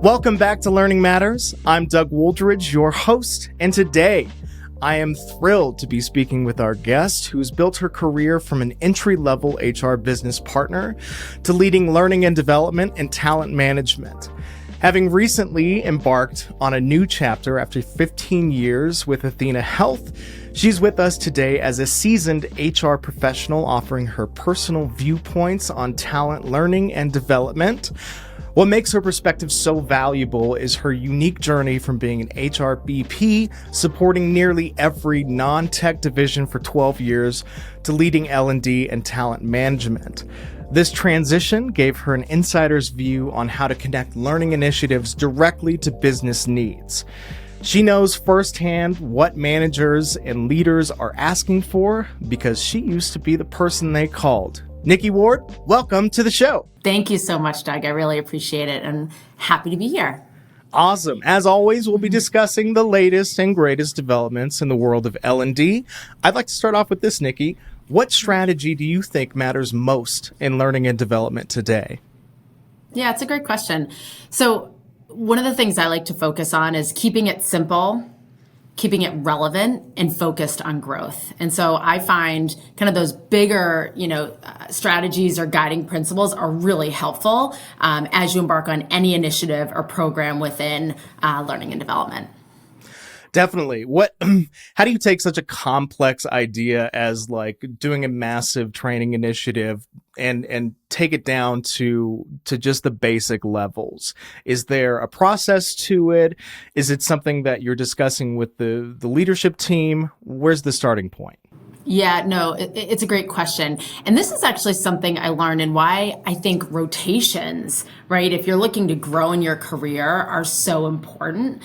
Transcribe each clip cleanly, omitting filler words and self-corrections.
Welcome back to Learning Matters. I'm Doug Wooldridge, your host, and today I am thrilled to be speaking with our guest who's built her career from an entry-level HR business partner to leading learning and development and talent management. Having recently embarked on a new chapter after 15 years with Athena Health, she's with us today as a seasoned HR professional offering her personal viewpoints on talent learning and development. What makes her perspective so valuable is her unique journey from being an HRBP, supporting nearly every non-tech division for 12 years, to leading L&D and talent management. This transition gave her an insider's view on how to connect learning initiatives directly to business needs. She knows firsthand what managers and leaders are asking for because she used to be the person they called. Nikki Ward, welcome to the show. Thank you so much, Doug. I really appreciate it and happy to be here. Awesome. As always, we'll be discussing the latest and greatest developments in the world of L&D. I'd like to start off with this, Nikki. What strategy do you think matters most in learning and development today? Yeah, it's a great question. So one of the things I like to focus on is keeping it simple, keeping it relevant, and focused on growth. And so I find kind of those bigger, strategies or guiding principles are really helpful as you embark on any initiative or program within learning and development. Definitely. How do you take such a complex idea as like doing a massive training initiative and take it down to just the basic levels? Is there a process to it? Is it something that you're discussing with the leadership team? Where's the starting point? Yeah, no, it's a great question. And this is actually something I learned and why I think rotations, right, if you're looking to grow in your career, are so important.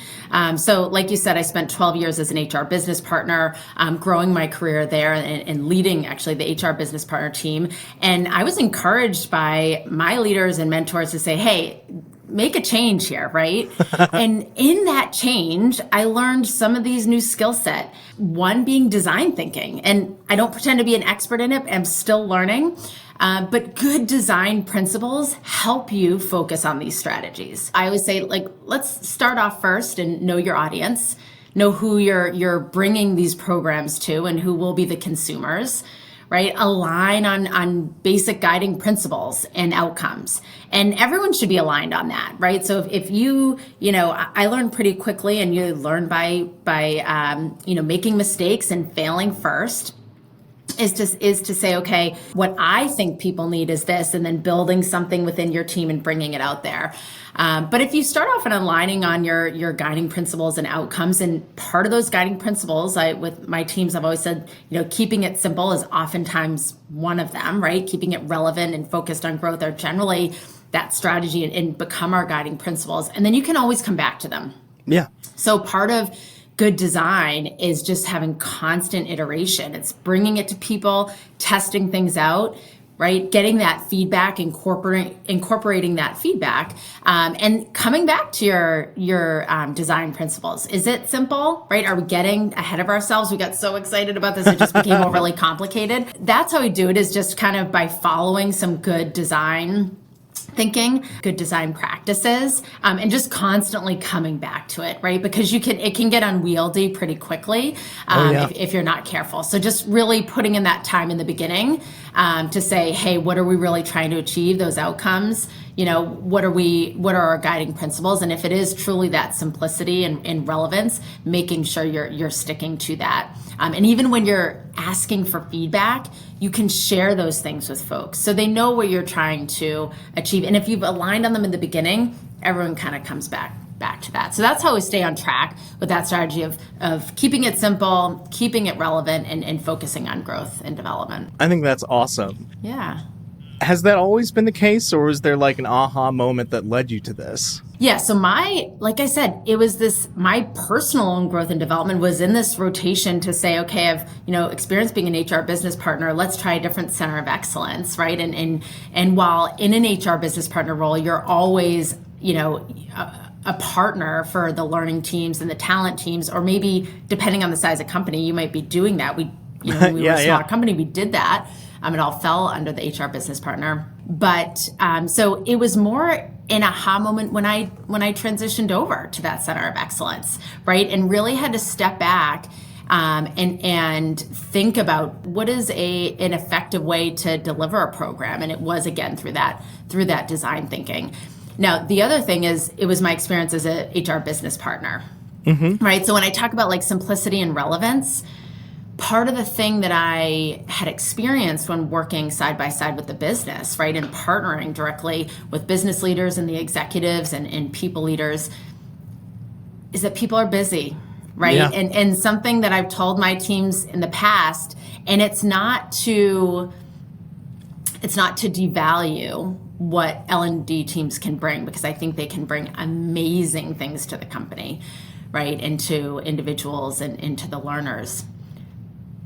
So like you said, I spent 12 years as an HR business partner, growing my career there and leading actually the HR business partner team. And I was encouraged by my leaders and mentors to say, hey, make a change here, right? And in that change, I learned some of these new skill set. One being design thinking. And I don't pretend to be an expert in it. I'm still learning. But good design principles help you focus on these strategies. I always say, let's start off first and know your audience, know who you're bringing these programs to and who will be the consumers. Right? Align on basic guiding principles and outcomes. And everyone should be aligned on that, right? So if I learned pretty quickly, and you learn by making mistakes and failing first, is to say, okay, what I think people need is this, and then building something within your team and bringing it out there. But if you start off and aligning on your guiding principles and outcomes, and part of those guiding principles, with my teams, I've always said, keeping it simple is oftentimes one of them, right? Keeping it relevant and focused on growth are generally that strategy and become our guiding principles. And then you can always come back to them. Yeah. So part of good design is just having constant iteration. It's bringing it to people, testing things out, right? Getting that feedback, incorporating that feedback, and coming back to your design principles. Is it simple, right? Are we getting ahead of ourselves? We got so excited about this, it just became overly complicated. That's how we do it, is just kind of by following some good design thinking, good design practices, and just constantly coming back to it, right? Because it can get unwieldy pretty quickly if you're not careful. So just really putting in that time in the beginning to say, hey, what are we really trying to achieve? Those outcomes, what are our guiding principles? And if it is truly that simplicity and relevance, making sure you're sticking to that. And even when you're asking for feedback, you can share those things with folks so they know what you're trying to achieve. And if you've aligned on them in the beginning, everyone kind of comes back to that. So that's how we stay on track with that strategy of keeping it simple, keeping it relevant, and focusing on growth and development. I think that's awesome. Yeah. Has that always been the case, or was there like an aha moment that led you to this? Yeah, so like I said, it was my personal own growth and development was in this rotation to say, okay, I've, experienced being an HR business partner, let's try a different center of excellence, right? And while in an HR business partner role, you're always, a partner for the learning teams and the talent teams, or maybe depending on the size of company, you might be doing that. When we were a smaller company, we did that. It all fell under the HR business partner. But so it was more an aha moment when I transitioned over to that center of excellence, right? And really had to step back and think about what is an effective way to deliver a program. And it was, again, through that design thinking. Now, the other thing is, it was my experience as a HR business partner, right? So when I talk about like simplicity and relevance, part of the thing that I had experienced when working side by side with the business, right, and partnering directly with business leaders and the executives and people leaders, is that people are busy, right? Yeah. And something that I've told my teams in the past, and it's not to devalue what L&D teams can bring, because I think they can bring amazing things to the company, right, and to individuals and into the learners.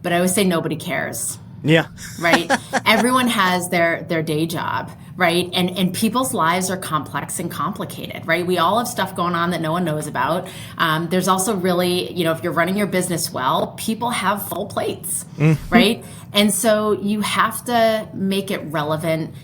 But I always say nobody cares. Yeah. Right? Everyone has their day job, right? And people's lives are complex and complicated, right? We all have stuff going on that no one knows about. There's also really, if you're running your business well, people have full plates, right? And so you have to make it relevant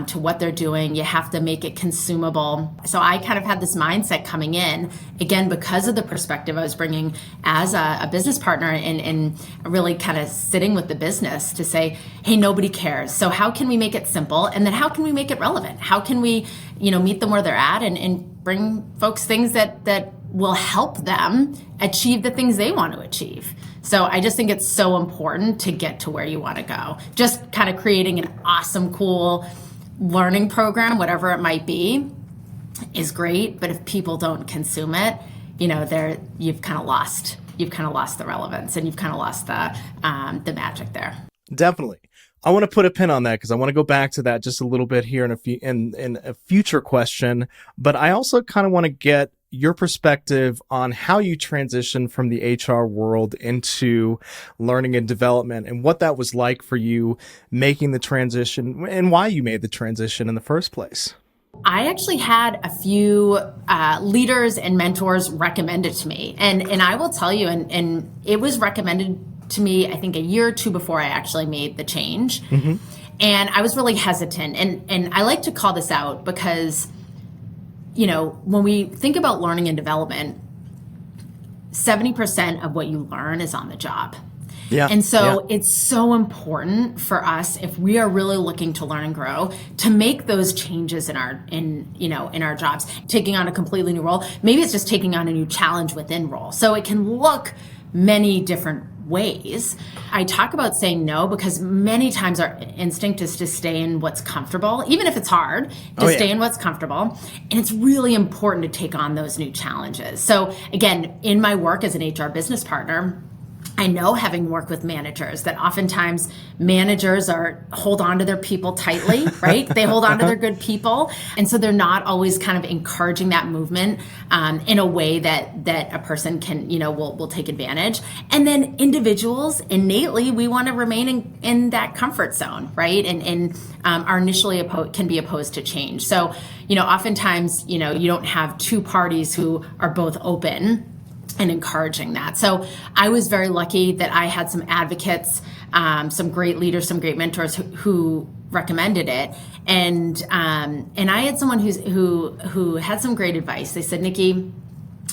to what they're doing. You have to make it consumable. So I kind of had this mindset coming in, again, because of the perspective I was bringing as a business partner and really kind of sitting with the business to say, hey, nobody cares. So how can we make it simple? And then how can we make it relevant? How can we, meet them where they're at and bring folks things that will help them achieve the things they want to achieve? So I just think it's so important to get to where you want to go. Just kind of creating an awesome, cool learning program, whatever it might be, is great. But if people don't consume it, you've kind of lost the relevance, and you've kind of lost the magic there. Definitely. I want to put a pin on that because I want to go back to that just a little bit here in a future question. But I also kind of want to get your perspective on how you transitioned from the HR world into learning and development, and what that was like for you making the transition, and why you made the transition in the first place. I actually had a few leaders and mentors recommended to me. And I will tell you, and it was recommended to me, I think, a year or two before I actually made the change. And I was really hesitant. And I like to call this out because, when we think about learning and development, 70% of what you learn is on the job. Yeah. And so it's so important for us, if we are really looking to learn and grow, to make those changes in our jobs. Taking on a completely new role, maybe it's just taking on a new challenge within role. So it can look many different ways. I talk about saying no because many times our instinct is to stay in what's comfortable, even if it's hard, stay in what's comfortable. And it's really important to take on those new challenges. So again, in my work as an HR business partner, I know, having worked with managers, that oftentimes managers hold on to their people tightly, right? They hold on to their good people. And so they're not always kind of encouraging that movement in a way that a person can, will take advantage. And then individuals, innately, we want to remain in that comfort zone, right? And are initially can be opposed to change. So, oftentimes, you don't have two parties who are both open and encouraging that. So I was very lucky that I had some advocates, some great leaders, some great mentors who recommended it. And I had someone who had some great advice. They said, Nikki,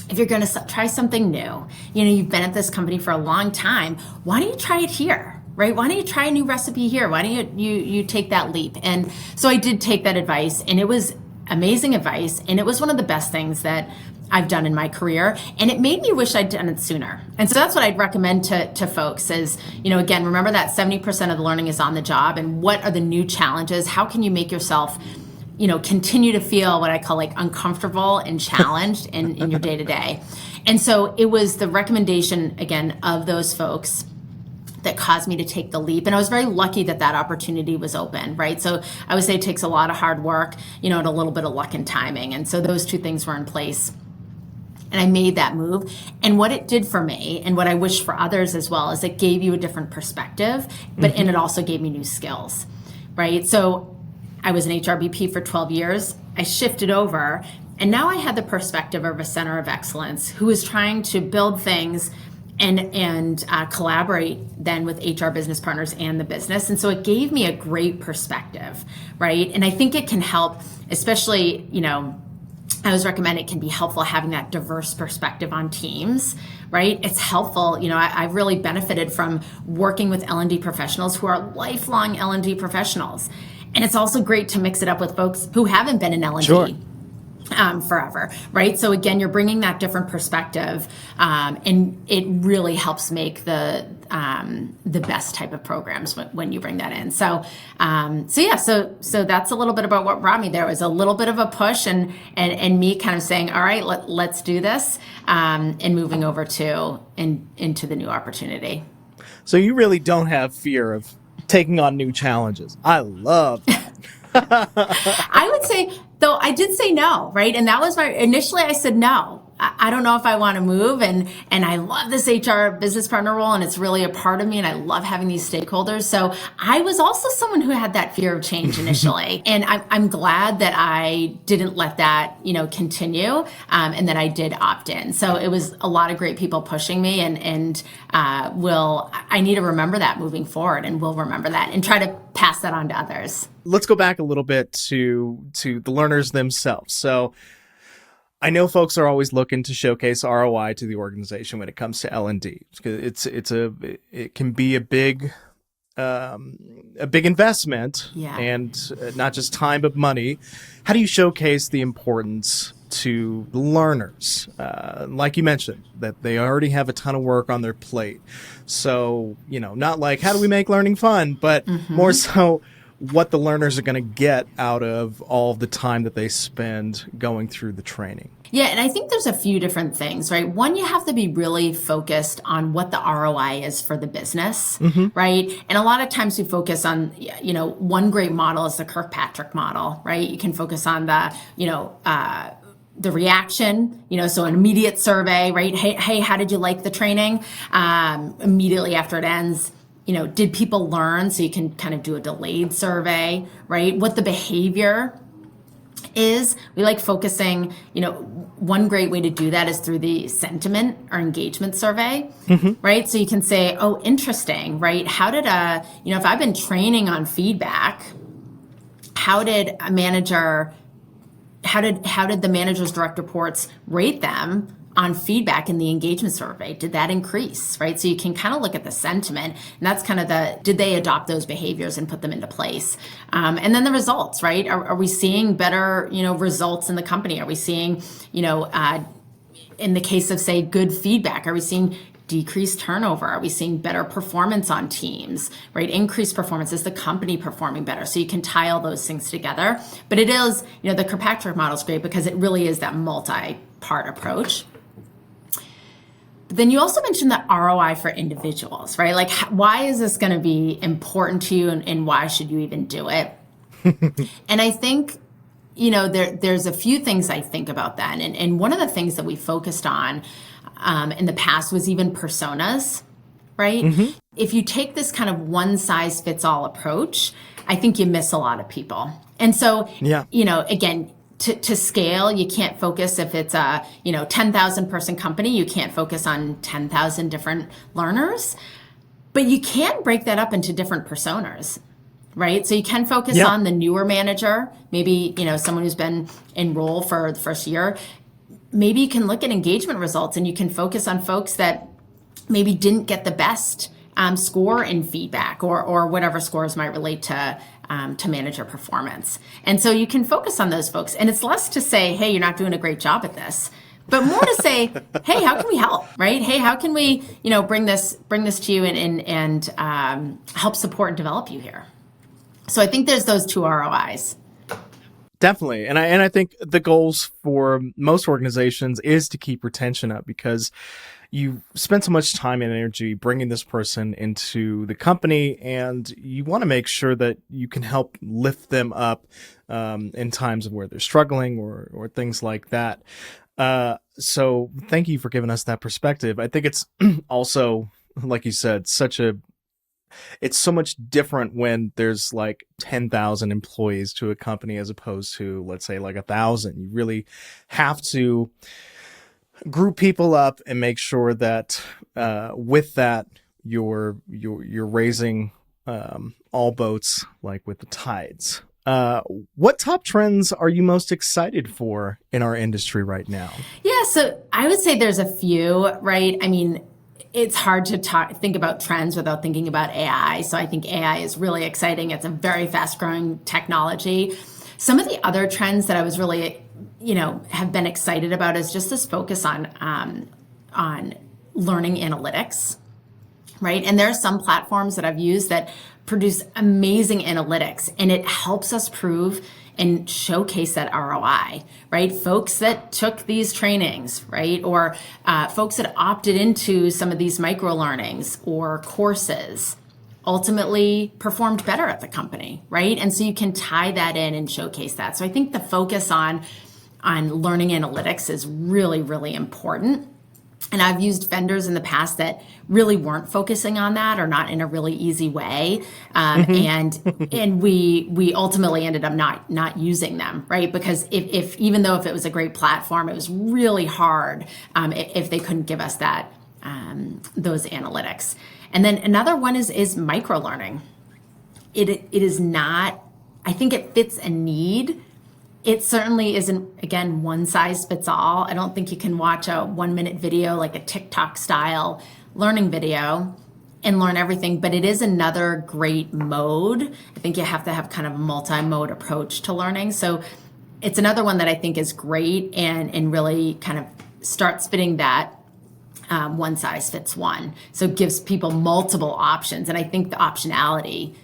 if you're going to try something new, you've been at this company for a long time, why don't you try it here? Right? Why don't you try a new recipe here? Why don't you take that leap? And so I did take that advice, and it was amazing advice. And it was one of the best things that I've done in my career, and it made me wish I'd done it sooner. And so that's what I'd recommend to folks is, again, remember that 70% of the learning is on the job, and what are the new challenges? How can you make yourself, continue to feel what I call like uncomfortable and challenged in your day to day? And so it was the recommendation, again, of those folks that caused me to take the leap. And I was very lucky that opportunity was open, right? So I would say it takes a lot of hard work, and a little bit of luck and timing. And so those two things were in place. And I made that move. And what it did for me, and what I wish for others as well, is it gave you a different perspective, and it also gave me new skills, right? So I was an HRBP for 12 years. I shifted over, and now I had the perspective of a center of excellence who is trying to build things and collaborate then with HR business partners and the business. And so it gave me a great perspective, right? And I think it can help, especially, I always recommend it can be helpful having that diverse perspective on teams, right? It's helpful. I've really benefited from working with L&D professionals who are lifelong L&D professionals. And it's also great to mix it up with folks who haven't been in L&D. Sure. Forever, right? So again, you're bringing that different perspective, and it really helps make the best type of programs when you bring that in. So that's a little bit about what brought me there. It was a little bit of a push, and me kind of saying, all right, let's do this, and moving over into the new opportunity. So you really don't have fear of taking on new challenges. I love that. I would say, though, I did say no, right? And that was initially I said no. I don't know if I want to move, and I love this HR business partner role, and it's really a part of me, and I love having these stakeholders. So I was also someone who had that fear of change initially, and I'm glad that I didn't let that continue, and that I did opt in. So it was a lot of great people pushing me, and I need to remember that moving forward, and we'll remember that and try to pass that on to others. Let's go back a little bit to the learners themselves. So I know folks are always looking to showcase ROI to the organization when it comes to L&D. It can be a big investment, and not just time but money. How do you showcase the importance to the learners? Like you mentioned, that they already have a ton of work on their plate. So, not like how do we make learning fun, but more so what the learners are going to get out of all the time that they spend going through the training. Yeah, and I think there's a few different things, right? One, you have to be really focused on what the ROI is for the business, right? And a lot of times we focus on, one great model is the Kirkpatrick model, right? You can focus on the reaction, so an immediate survey, right? Hey, how did you like the training? Immediately after it ends, did people learn? So you can kind of do a delayed survey, right? What the behavior is. We like focusing, one great way to do that is through the sentiment or engagement survey, right? So you can say, oh, interesting, right? How did if I've been training on feedback, how did the manager's direct reports rate them on feedback in the engagement survey? Did that increase, right? So you can kind of look at the sentiment, and that's kind of did they adopt those behaviors and put them into place? And then the results, right? Are we seeing better, results in the company? Are we seeing, in the case of, say, good feedback, are we seeing decreased turnover? Are we seeing better performance on teams, right? Increased performance. Is the company performing better? So you can tie all those things together. But it is, the Kirkpatrick model is great because it really is that multi-part approach. But then you also mentioned the ROI for individuals, right? Like, why is this going to be important to you, and why should you even do it? And I think, there's a few things I think about that. And one of the things that we focused on in the past was even personas, right? If you take this kind of one size fits all approach, I think you miss a lot of people. And so, again, to scale, you can't focus if it's a 10,000 person company. You can't focus on 10,000 different learners, but you can break that up into different personas, right? So you can focus on the newer manager, maybe someone who's been in role for the first year. Maybe you can look at engagement results, and you can focus on folks that maybe didn't get the best score in feedback, or whatever scores might relate to manager performance. And so you can focus on those folks. And it's less to say, hey, you're not doing a great job at this, but more to say, hey, how can we help, right? Hey, how can we, bring this to you and help support and develop you here? So I think there's those two ROIs. Definitely. And I think the goals for most organizations is to keep retention up, because you spend so much time and energy bringing this person into the company, and you want to make sure that you can help lift them up in times of where they're struggling or things like that. So thank you for giving us that perspective. I think it's also, like you said, it's so much different when there's like 10,000 employees to a company as opposed to, let's say, like 1,000. You really have to group people up and make sure that with that you're raising all boats like with the tides. What top trends are you most excited for in our industry right now? Yeah, so I would say there's a few, right? I mean, it's hard to think about trends without thinking about AI. So I think AI is really exciting. It's a very fast growing technology. Some of the other trends that I was really, have been excited about is just this focus on learning analytics, right? And there are some platforms that I've used that produce amazing analytics, and it helps us prove and showcase that ROI, right? Folks that took these trainings, right? Or folks that opted into some of these micro learnings or courses ultimately performed better at the company, right? And so you can tie that in and showcase that. So I think the focus on learning analytics is really, really important. And I've used vendors in the past that really weren't focusing on that or not in a really easy way. And we ultimately ended up not using them, right? Because if even though if it was a great platform, it was really hard if they couldn't give us that those analytics. And then another one is micro learning. It is not, I think it fits a need. It certainly isn't, again, one size fits all. I don't think you can watch a 1-minute video like a TikTok style learning video and learn everything, but it is another great mode. I think you have to have kind of a multi-mode approach to learning. So it's another one that I think is great and really kind of starts fitting that one size fits one. So it gives people multiple options. And I think the optionality,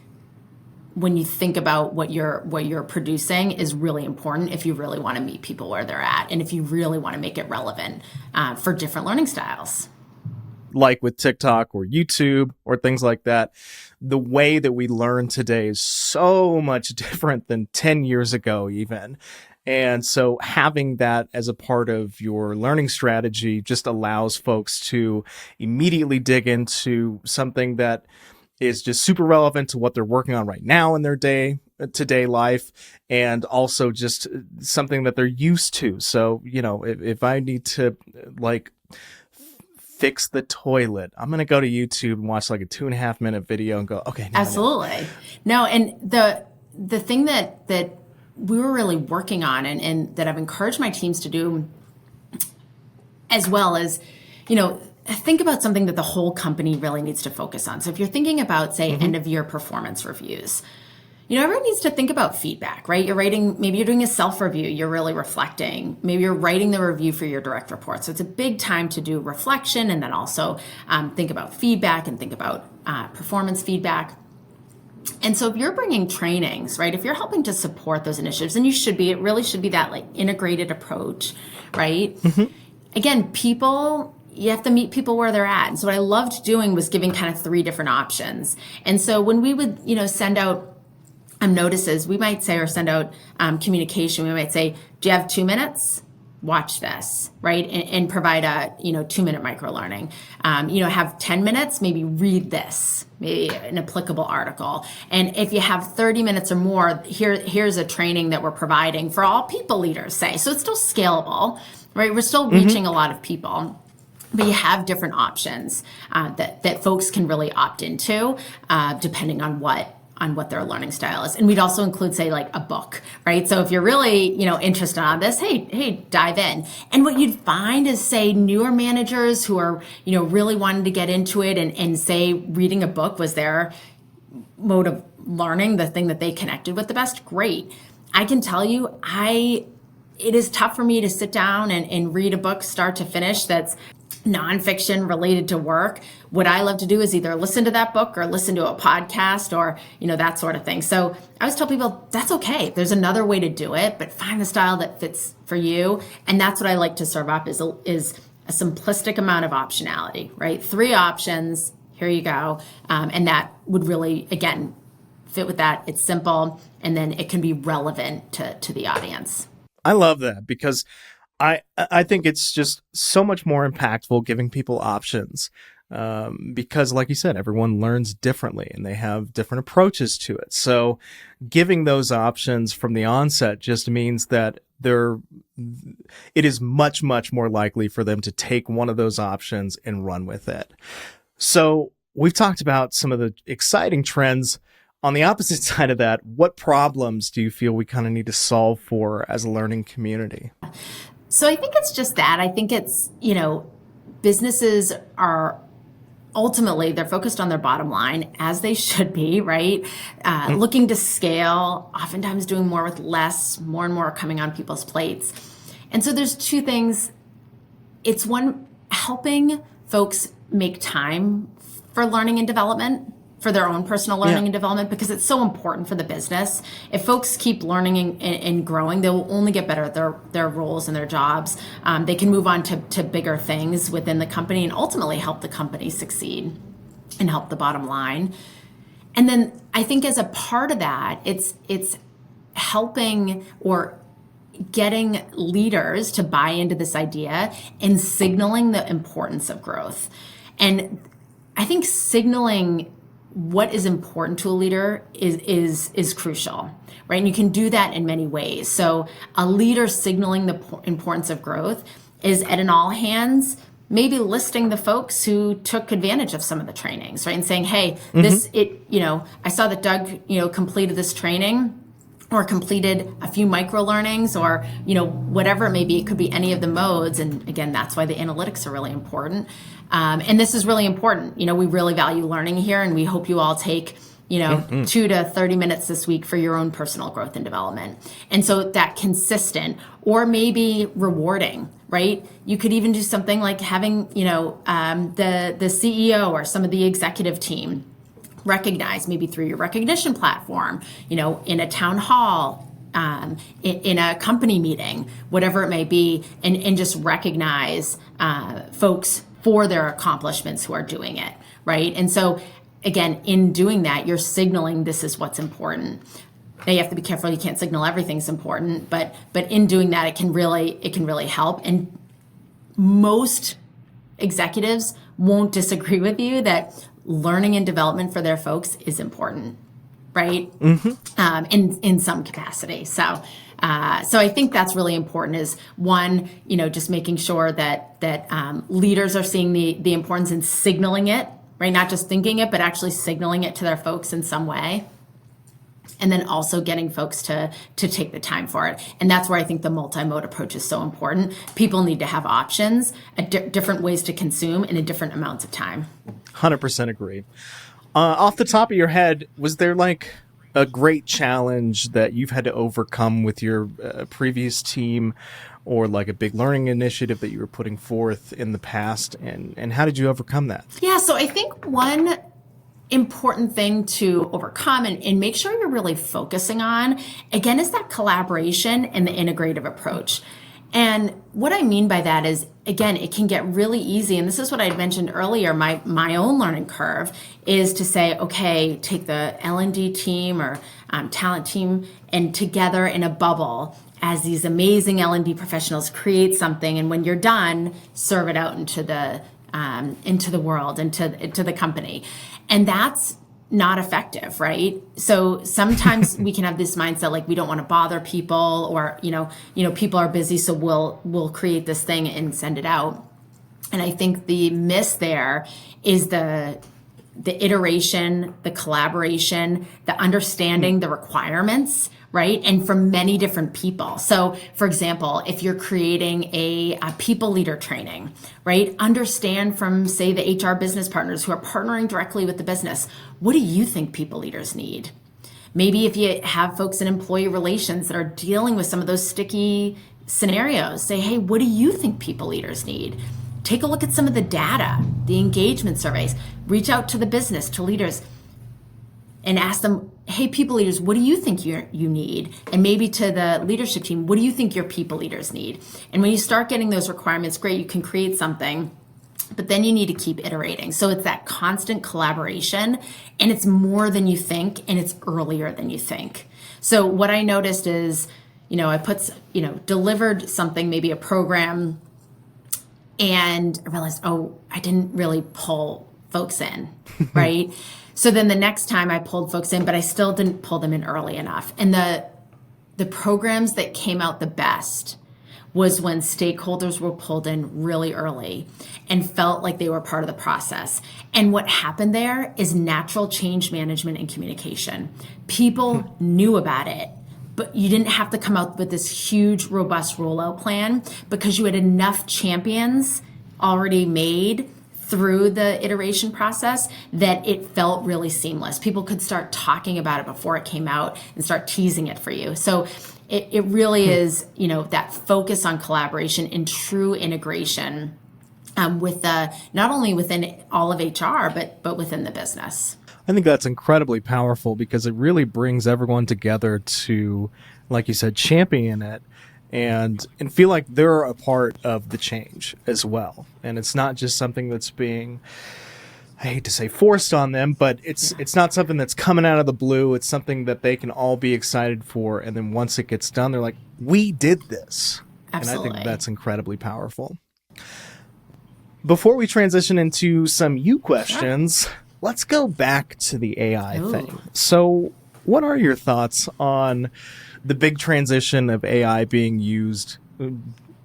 when you think about what you're producing, is really important if you really want to meet people where they're at and if you really want to make it relevant for different learning styles. Like with TikTok or YouTube or things like that, the way that we learn today is so much different than 10 years ago even. And so having that as a part of your learning strategy just allows folks to immediately dig into something that is just super relevant to what they're working on right now in their day-to-day life, and also just something that they're used to. So, if I need to fix the toilet, I'm going to go to YouTube and watch like a 2.5-minute video and go, okay. Absolutely. No, and the thing that we were really working on and that I've encouraged my teams to do as well as, think about something that the whole company really needs to focus on. So if you're thinking about, say, end of year performance reviews, everyone needs to think about feedback, right? Maybe you're doing a self-review, you're really reflecting. Maybe you're writing the review for your direct report. So it's a big time to do reflection and then also think about feedback and think about performance feedback. And so if you're bringing trainings, right, if you're helping to support those initiatives, and you should be, it really should be that integrated approach, right? Again, you have to meet people where they're at. And so what I loved doing was giving kind of 3 different options. And so when we would, send out notices, we might say, or send out communication, we might say, do you have 2 minutes? Watch this, right? And provide a, 2-minute micro learning. Have 10 minutes, maybe read this, maybe an applicable article. And if you have 30 minutes or more, here's a training that we're providing for all people leaders, say. So it's still scalable, right? We're still reaching a lot of people. But you have different options that folks can really opt into depending on what their learning style is. And we'd also include, say, like a book, right? So if you're really, interested on this, hey, dive in. And what you'd find is, say, newer managers who are, really wanting to get into it and say reading a book was their mode of learning, the thing that they connected with the best, great. I can tell you, it is tough for me to sit down and read a book start to finish that's nonfiction related to work. What I love to do is either listen to that book or listen to a podcast or, that sort of thing. So I always tell people that's okay. There's another way to do it, but find the style that fits for you. And that's what I like to serve up is a simplistic amount of optionality, right? 3 options. Here you go. And that would really, again, fit with that. It's simple. And then it can be relevant to the audience. I love that because I think it's just so much more impactful giving people options. because, like you said, everyone learns differently and they have different approaches to it. So giving those options from the onset just means that it is much, much more likely for them to take one of those options and run with it. So we've talked about some of the exciting trends. On the opposite side of that, what problems do you feel we kind of need to solve for as a learning community? So I think it's just that. I think it's, businesses are ultimately, they're focused on their bottom line, as they should be, right? Looking to scale, oftentimes doing more with less, more and more coming on people's plates. And so there's two things. It's one, helping folks make time for learning and development, for their own personal learning and development, because it's so important for the business. If folks keep learning and growing, they will only get better at their roles and their jobs. They can move on to bigger things within the company and ultimately help the company succeed and help the bottom line. And then I think as a part of that, it's helping or getting leaders to buy into this idea and signaling the importance of growth. And I think signaling what is important to a leader is crucial, right? And you can do that in many ways. So a leader signaling the importance of growth is at an all hands, maybe listing the folks who took advantage of some of the trainings, right? And saying, hey, I saw that Doug, completed this training or completed a few micro learnings or, whatever it may be. It could be any of the modes. And again, that's why the analytics are really important. And this is really important. We really value learning here, and we hope you all take, 2 to 30 minutes this week for your own personal growth and development. And so that consistent or maybe rewarding, right? You could even do something like having, the CEO or some of the executive team recognize, maybe through your recognition platform, in a town hall, in a company meeting, whatever it may be, and just recognize folks for their accomplishments who are doing it, right? And so, again, in doing that, you're signaling this is what's important. Now you have to be careful; you can't signal everything's important, but in doing that, it can really help. And most executives won't disagree with you that learning and development for their folks is important, right? In some capacity. So I think that's really important is one, just making sure that leaders are seeing the importance in signaling it, right? Not just thinking it, but actually signaling it to their folks in some way. And then also getting folks to take the time for it. And that's where I think the multi-mode approach is so important. People need to have options, different ways to consume and in different amounts of time. 100% agree. Off the top of your head, was there like a great challenge that you've had to overcome with your previous team, or like a big learning initiative that you were putting forth in the past? And how did you overcome that? Yeah, so I think one important thing to overcome and make sure you're really focusing on, again, is that collaboration and the integrative approach. And what I mean by that is, again, it can get really easy. And this is what I mentioned earlier, my own learning curve is to say, okay, take the L&D team or talent team and together in a bubble as these amazing L&D professionals create something. And when you're done, serve it out into the world, into the company. And that's not effective, right? So sometimes we can have this mindset like we don't want to bother people, or people are busy, so we'll create this thing and send it out. And I think the miss there is the iteration, the collaboration, the understanding the requirements, right? And from many different people. So for example, if you're creating a people leader training, right? Understand from, say, the HR business partners who are partnering directly with the business, what do you think people leaders need? Maybe if you have folks in employee relations that are dealing with some of those sticky scenarios, say, hey, what do you think people leaders need? Take a look at some of the data, the engagement surveys, reach out to the business, to leaders, and ask them, hey, people leaders, what do you think you need? And maybe to the leadership team, what do you think your people leaders need? And when you start getting those requirements, great, you can create something, but then you need to keep iterating. So it's that constant collaboration, and it's more than you think, and it's earlier than you think. So what I noticed is, I delivered something, maybe a program And I realized, oh, I didn't really pull folks in, right? So then the next time I pulled folks in, but I still didn't pull them in early enough. And the programs that came out the best was when stakeholders were pulled in really early and felt like they were part of the process. And what happened there is natural change management and communication. People knew about it, but you didn't have to come out with this huge, robust rollout plan because you had enough champions already made through the iteration process that it felt really seamless. People could start talking about it before it came out and start teasing it for you. So it really is, that focus on collaboration and true integration with not only within all of HR, but within the business. I think that's incredibly powerful because it really brings everyone together to, like you said, champion it and feel like they're a part of the change as well. And it's not just something that's being, I hate to say forced on them, but it's not something that's coming out of the blue. It's something that they can all be excited for. And then once it gets done, they're like, we did this. Absolutely. And I think that's incredibly powerful. Before we transition into some you questions, sure, let's go back to the AI thing. So what are your thoughts on the big transition of AI being used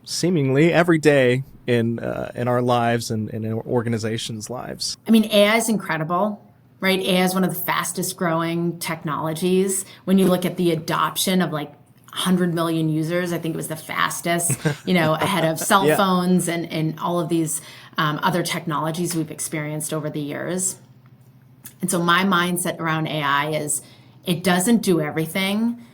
seemingly every day in our lives and in our organizations' lives? I mean, AI is incredible, right? AI is one of the fastest growing technologies. When you look at the adoption of 100 million users, I think it was the fastest, ahead of cell phones and all of these other technologies we've experienced over the years. And so my mindset around AI is it doesn't do everything,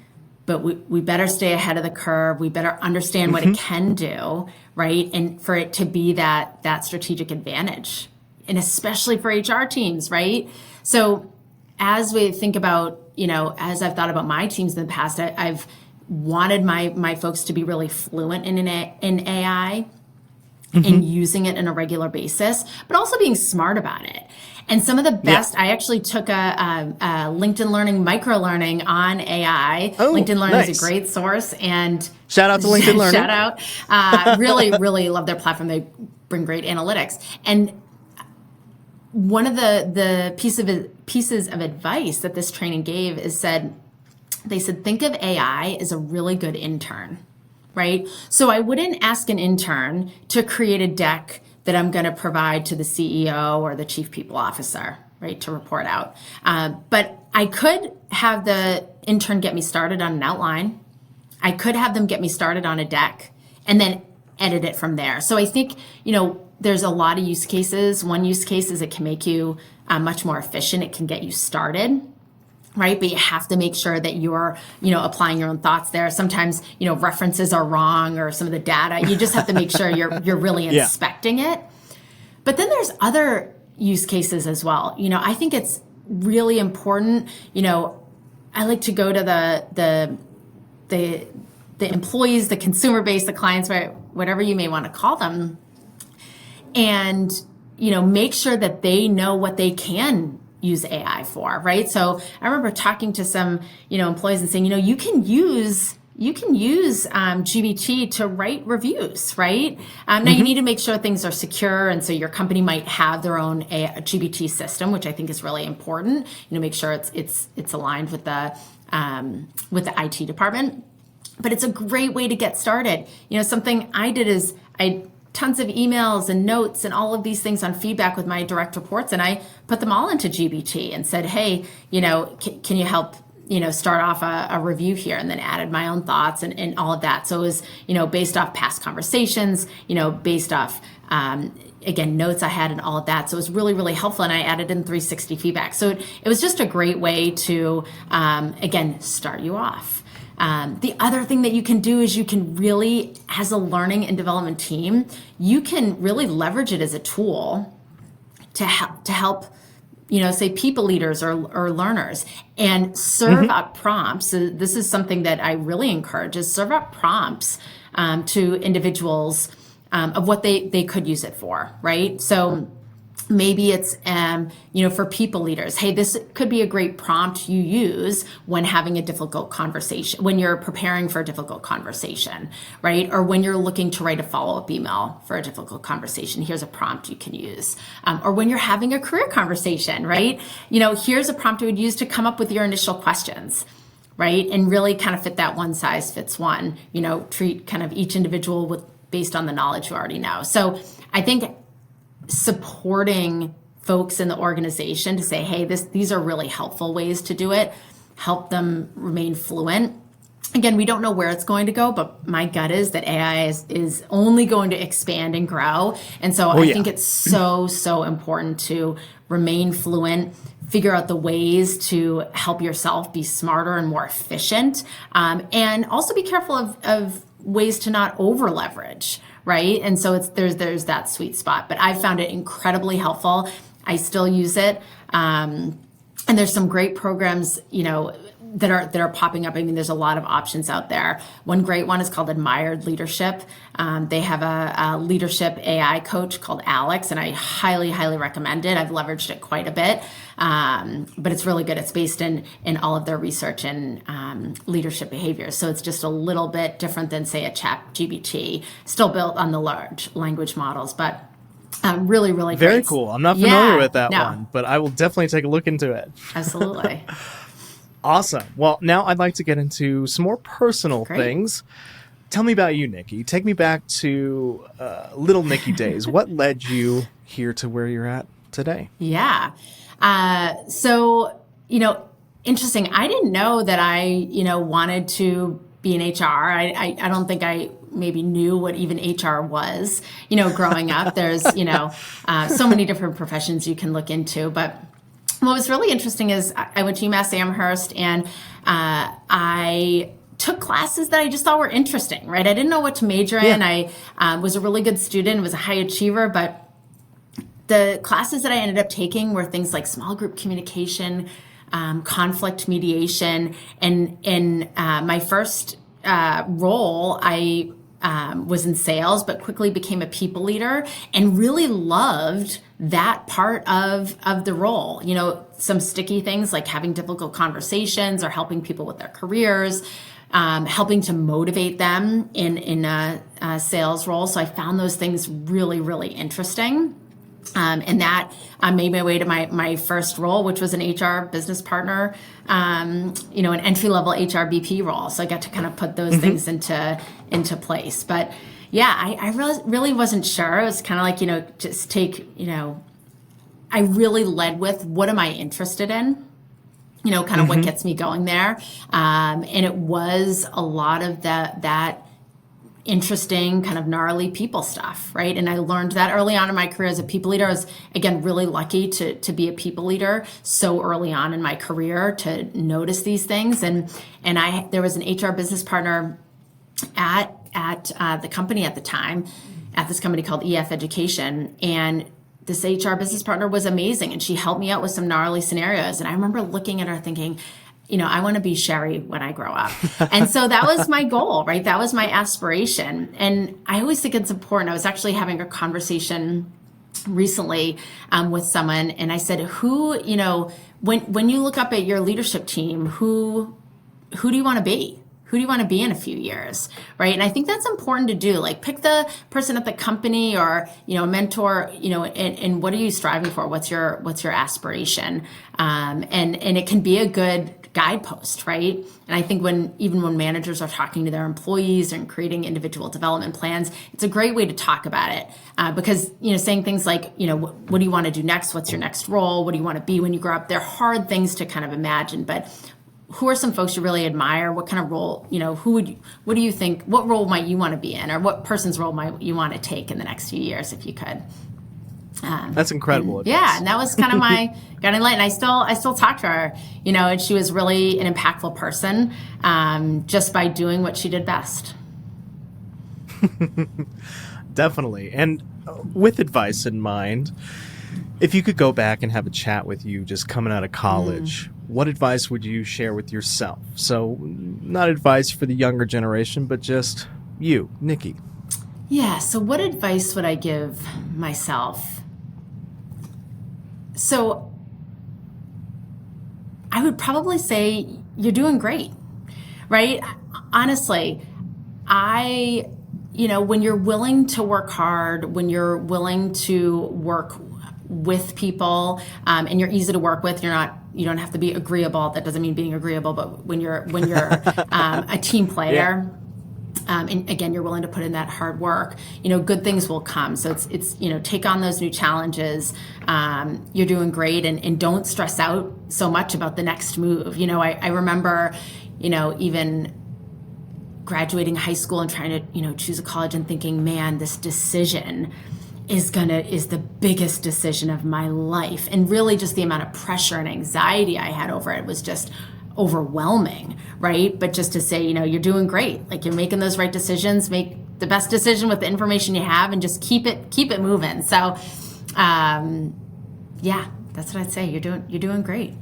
but we better stay ahead of the curve. We better understand what it can do, right? And for it to be that strategic advantage, and especially for HR teams, right? So as we think about, as I've thought about my teams in the past, I've wanted my folks to be really fluent in AI and using it on a regular basis, but also being smart about it. And some of the best, I actually took a LinkedIn Learning microlearning on AI. Oh, LinkedIn Learning nice. is a great source. And shout out to LinkedIn Learning. Shout out. Really, really love their platform. They bring great analytics. And one of the pieces of advice that this training gave they said, think of AI as a really good intern, right? So I wouldn't ask an intern to create a deck that I'm going to provide to the CEO or the chief people officer, right, to report out. But I could have the intern get me started on an outline. I could have them get me started on a deck and then edit it from there. So I think, there's a lot of use cases. One use case is it can make you much more efficient. It can get you started, right? But you have to make sure that you're, applying your own thoughts there. Sometimes, references are wrong or some of the data. You just have to make sure you're really inspecting it. But then there's other use cases as well. I think it's really important. I like to go to the employees, the consumer base, the clients, right, whatever you may want to call them, and make sure that they know what they can use AI for, right? So I remember talking to some, employees and saying, you can use GBT to write reviews, right? Now you need to make sure things are secure, and so your company might have their own GBT system, which I think is really important. Make sure it's aligned with the IT department. But it's a great way to get started. Something I did is I tons of emails and notes and all of these things on feedback with my direct reports. And I put them all into GBT and said, hey, can you help, start off a review here, and then added my own thoughts and all of that. So it was, based off past conversations, based off, again, notes I had and all of that. So it was really, really helpful. And I added in 360 feedback. So it was just a great way to, again, start you off. The other thing that you can do is you can really, as a learning and development team, you can really leverage it as a tool to help, say people leaders or learners, and serve up prompts. So this is something that I really encourage, is serve up prompts to individuals of what they could use it for, right? So Maybe it's, for people leaders, hey, this could be a great prompt you use when having a difficult conversation, when you're preparing for a difficult conversation, right? Or when you're looking to write a follow-up email for a difficult conversation, here's a prompt you can use. Or when you're having a career conversation, right? Here's a prompt you would use to come up with your initial questions, right? And really kind of fit that one size fits one, treat kind of each individual based on the knowledge you already know. So I think supporting folks in the organization to say, hey, these are really helpful ways to do it, help them remain fluent. Again, we don't know where it's going to go, but my gut is that AI is only going to expand and grow. And so I think it's so important to remain fluent, figure out the ways to help yourself be smarter and more efficient, and also be careful of ways to not over leverage. Right. And so there's that sweet spot, but I found it incredibly helpful. I still use it. And there's some great programs, that are popping up. I mean, there's a lot of options out there. One great one is called Admired Leadership. They have a leadership AI coach called Alex, and I highly, highly recommend it. I've leveraged it quite a bit, but it's really good. It's based in all of their research and leadership behaviors. So it's just a little bit different than, say, a ChatGPT, still built on the large language models, but really, really very great. Cool. I'm not familiar with that one, but I will definitely take a look into it. Absolutely. Awesome. Well, now I'd like to get into some more personal things. Tell me about you, Nikki. Take me back to little Nikki days. What led you here to where you're at today? Yeah. So, interesting. I didn't know that I, wanted to be in HR. I don't think I maybe knew what even HR was, growing up. There's, so many different professions you can look into, but what was really interesting is I went to UMass Amherst, and I took classes that I just thought were interesting, right? I didn't know what to major in. I was a really good student, was a high achiever, but the classes that I ended up taking were things like small group communication, conflict mediation, and in my first role, I was in sales, but quickly became a people leader and really loved that part of the role. Some sticky things like having difficult conversations or helping people with their careers, helping to motivate them in a sales role. So I found those things really, really interesting. And that made my way to my first role, which was an HR business partner, an entry-level HRBP role. So I got to kind of put those things into place. But yeah, I really wasn't sure. It was kind of like, just take, I really led with what am I interested in? Kind of what gets me going there. And it was a lot of that interesting kind of gnarly people stuff, right? And I learned that early on in my career as a people leader. I was, again, really lucky to be a people leader so early on in my career to notice these things. And there was an HR business partner at the company at the time, at this company called EF Education. And this HR business partner was amazing. And she helped me out with some gnarly scenarios. And I remember looking at her thinking, I want to be Sherry when I grow up. And so that was my goal, right? That was my aspiration. And I always think it's important. I was actually having a conversation recently with someone, and I said, when you look up at your leadership team, who do you want to be? Who do you want to be in a few years, right? And I think that's important to do. Like, pick the person at the company or, a mentor, and what are you striving for? What's your aspiration? And it can be a good guidepost, right? And I think even when managers are talking to their employees and creating individual development plans, it's a great way to talk about it. Because, saying things like, what do you want to do next? What's your next role? What do you want to be when you grow up? They're hard things to kind of imagine, but who are some folks you really admire? What kind of role, what do you think, what role might you want to be in, or what person's role might you want to take in the next few years if you could? That's incredible. Yeah, and that was kind of my guiding light. And I still talk to her, and she was really an impactful person, just by doing what she did best. Definitely. And with advice in mind, if you could go back and have a chat with you just coming out of college, what advice would you share with yourself? So not advice for the younger generation, but just you, Nikki. Yeah. So what advice would I give myself? So I would probably say you're doing great, right? Honestly, when you're willing to work hard, when you're willing to work with people, and you're easy to work with, you don't have to be agreeable. That doesn't mean being agreeable, but when you're a team player, and again, you're willing to put in that hard work, good things will come. So it's take on those new challenges. You're doing great, and don't stress out so much about the next move. I remember, even graduating high school and trying to, choose a college and thinking, man, this decision is the biggest decision of my life. And really just the amount of pressure and anxiety I had over it was just overwhelming, right? But just to say, you're doing great. Like, you're making those right decisions, make the best decision with the information you have, and just keep it moving. So, yeah, that's what I'd say. You're doing great.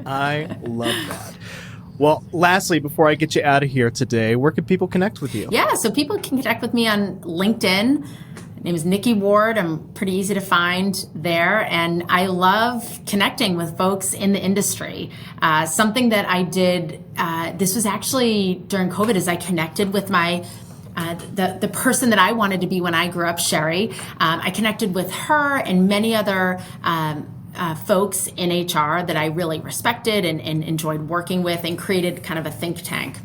I love that. Well, lastly, before I get you out of here today, where can people connect with you? Yeah, so people can connect with me on LinkedIn. My name is Nikki Ward. I'm pretty easy to find there. And I love connecting with folks in the industry. Something that I did, this was actually during COVID, is I connected with my the person that I wanted to be when I grew up, Sherry. I connected with her and many other folks in HR that I really respected and enjoyed working with, and created kind of a think tank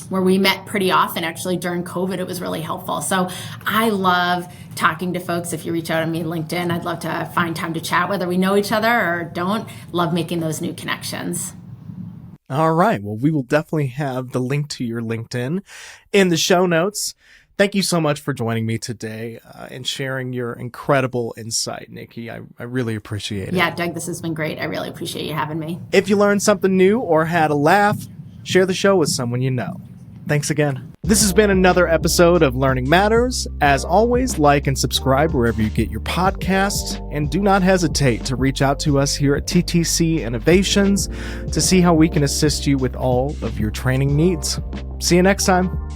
where we met pretty often. Actually, during COVID, it was really helpful. So I love talking to folks. If you reach out to me on LinkedIn, I'd love to find time to chat, whether we know each other or don't. Love making those new connections. All right. Well, we will definitely have the link to your LinkedIn in the show notes. Thank you so much for joining me today and sharing your incredible insight, Nikki. I really appreciate it. Yeah, Doug, this has been great. I really appreciate you having me. If you learned something new or had a laugh, share the show with someone you know. Thanks again. This has been another episode of Learning Matters. As always, like and subscribe wherever you get your podcasts. And do not hesitate to reach out to us here at TTC Innovations to see how we can assist you with all of your training needs. See you next time.